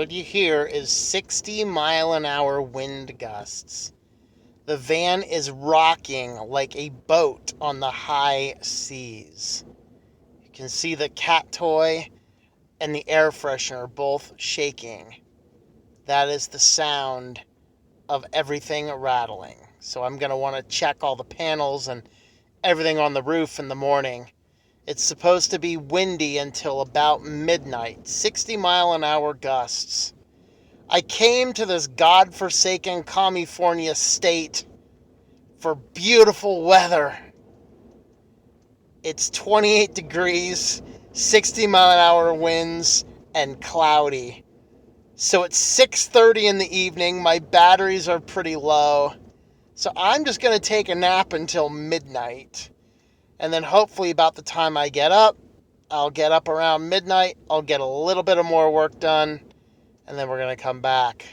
what you hear is 60-mile-an-hour wind gusts. The van is rocking like a boat on the high seas. You can see the cat toy and the air freshener both shaking. That is the sound of everything rattling. So I'm going to want to check all the panels and everything on the roof in the morning. It's supposed to be windy until about midnight, 60-mile-an-hour gusts. I came to this godforsaken California state for beautiful weather. It's 28 degrees, 60-mile-an-hour winds, and cloudy. So it's 6:30 in the evening. My batteries are pretty low. So I'm just going to take a nap until midnight. And then hopefully about the time I get up, I'll get up around midnight. I'll get a little bit of more work done. And then we're going to come back.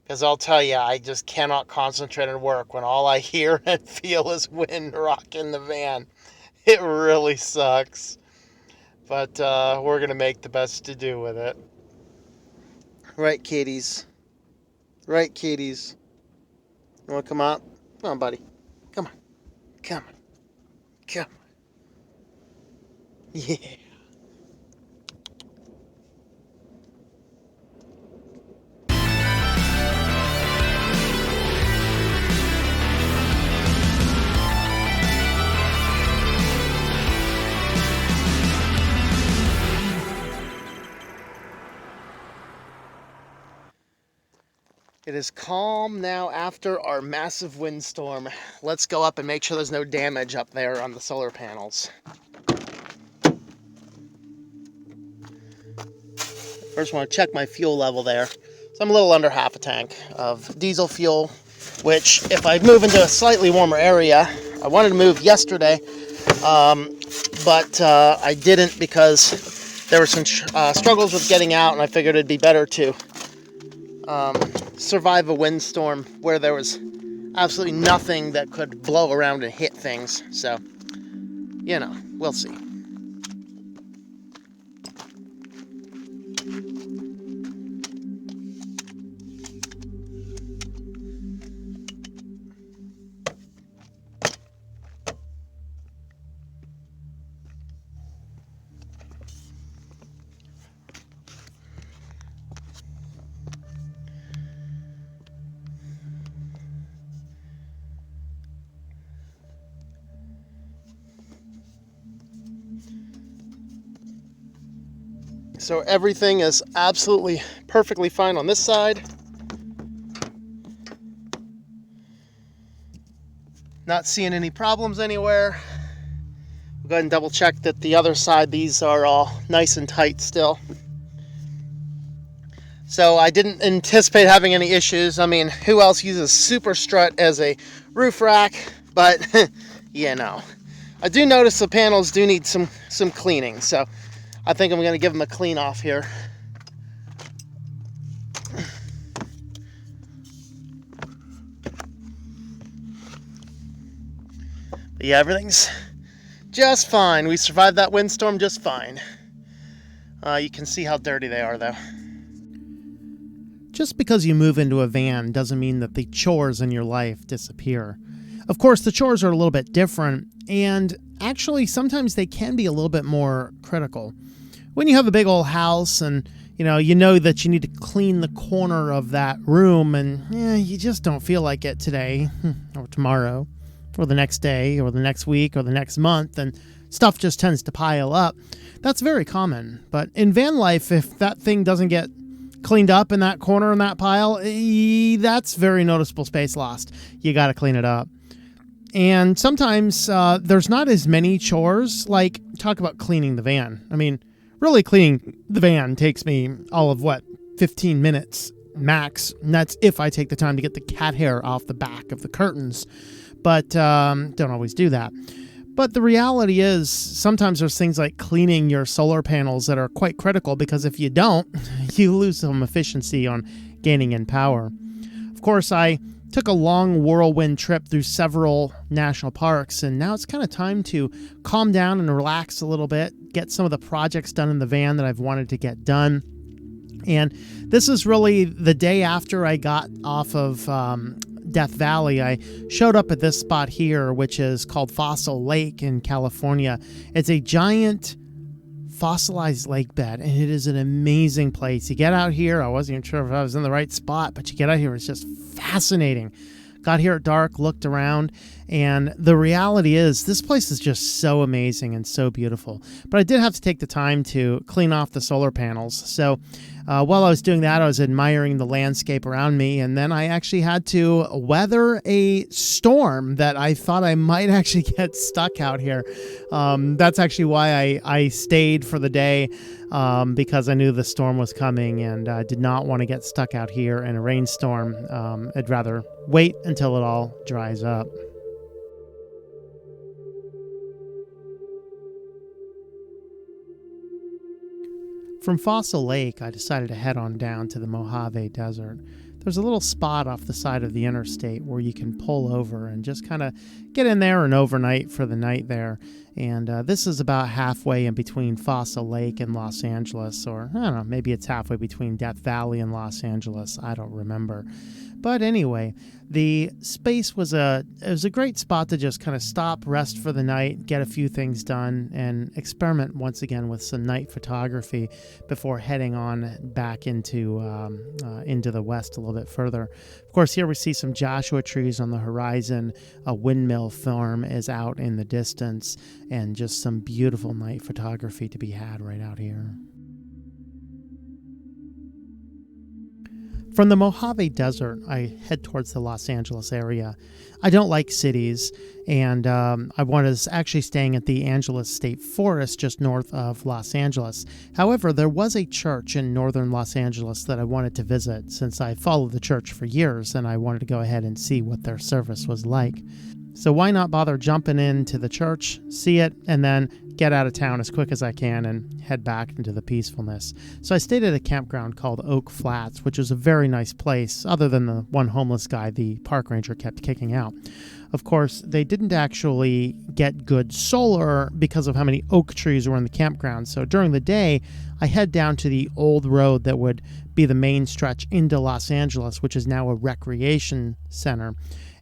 Because I'll tell you, I just cannot concentrate on work when all I hear and feel is wind rocking the van. It really sucks. But we're going to make the best to do with it. Right, kitties? Right, kitties? You want to come up? Come on, buddy. Come on. Come on. Come on. Yeah. It is calm now after our massive windstorm. Let's go up and make sure there's no damage up there on the solar panels. First, I want to check my fuel level there. So I'm a little under half a tank of diesel fuel, which if I move into a slightly warmer area, I wanted to move yesterday, but I didn't because there were some struggles with getting out, and I figured it'd be better to survive a windstorm where there was absolutely nothing that could blow around and hit things. So, we'll see. So everything is absolutely perfectly fine on this side. Not seeing any problems anywhere. We'll go ahead and double check that the other side, these are all nice and tight still. So I didn't anticipate having any issues. I mean, who else uses Super Strut as a roof rack? But, I do notice the panels do need some cleaning, so I think I'm going to give them a clean off here. But yeah, everything's just fine. We survived that windstorm just fine. You can see how dirty they are, though. Just because you move into a van doesn't mean that the chores in your life disappear. Of course, the chores are a little bit different, and actually sometimes they can be a little bit more critical. When you have a big old house and you know that you need to clean the corner of that room and you just don't feel like it today or tomorrow or the next day or the next week or the next month, and stuff just tends to pile up. That's very common. But in van life, if that thing doesn't get cleaned up in that corner in that pile, that's very noticeable space lost. You got to clean it up. And sometimes there's not as many chores, like talk about cleaning the van. I mean, really cleaning the van takes me all of 15 minutes max. And that's if I take the time to get the cat hair off the back of the curtains. But don't always do that. But the reality is sometimes there's things like cleaning your solar panels that are quite critical, because if you don't, you lose some efficiency on gaining in power. Of course, I took a long whirlwind trip through several national parks, and now it's kind of time to calm down and relax a little bit, get some of the projects done in the van that I've wanted to get done. And this is really the day after I got off of Death Valley. I showed up at this spot here, which is called Fossil Lake in California. It's a giant fossilized lake bed, and it is an amazing place. You get out here, I wasn't even sure if I was in the right spot, but you get out here, it's just fascinating. Got here at dark, looked around, and the reality is this place is just so amazing and so beautiful. But I did have to take the time to clean off the solar panels. So while I was doing that, I was admiring the landscape around me, and then I actually had to weather a storm that I thought I might actually get stuck out here. That's actually why I stayed for the day, because I knew the storm was coming and I did not want to get stuck out here in a rainstorm. I'd rather wait until it all dries up. From Fossil Lake, I decided to head on down to the Mojave Desert. There's a little spot off the side of the interstate where you can pull over and just kind of get in there and overnight for the night there. And this is about halfway in between Fossil Lake and Los Angeles, or I don't know, maybe it's halfway between Death Valley and Los Angeles. I don't remember. But anyway, the space was a great spot to just kind of stop, rest for the night, get a few things done, and experiment once again with some night photography before heading on back into the west a little bit further. Of course, here we see some Joshua trees on the horizon. A windmill farm is out in the distance, and just some beautiful night photography to be had right out here. From the Mojave Desert, I head towards the Los Angeles area. I don't like cities, and I was actually staying at the Angeles State Forest just north of Los Angeles. However, there was a church in northern Los Angeles that I wanted to visit since I followed the church for years, and I wanted to go ahead and see what their service was like. So why not bother jumping into the church, see it, and then get out of town as quick as I can and head back into the peacefulness. So I stayed at a campground called Oak Flats, which was a very nice place, other than the one homeless guy the park ranger kept kicking out. Of course, they didn't actually get good solar because of how many oak trees were in the campground. So during the day, I head down to the old road that would be the main stretch into Los Angeles, which is now a recreation center.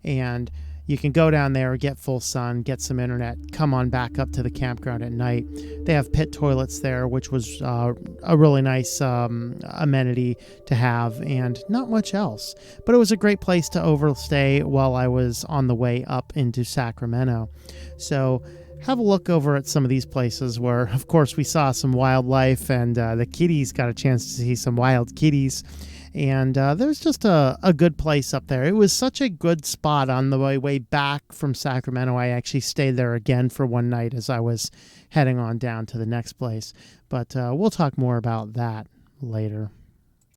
And you can go down there, get full sun, get some internet, come on back up to the campground at night. They have pit toilets there, which was a really nice amenity to have, and not much else. But it was a great place to overstay while I was on the way up into Sacramento. So have a look over at some of these places where, of course, we saw some wildlife, and the kitties got a chance to see some wild kitties. And there's just a good place up there. It was such a good spot on the way back from Sacramento. I actually stayed there again for one night as I was heading on down to the next place. But we'll talk more about that later.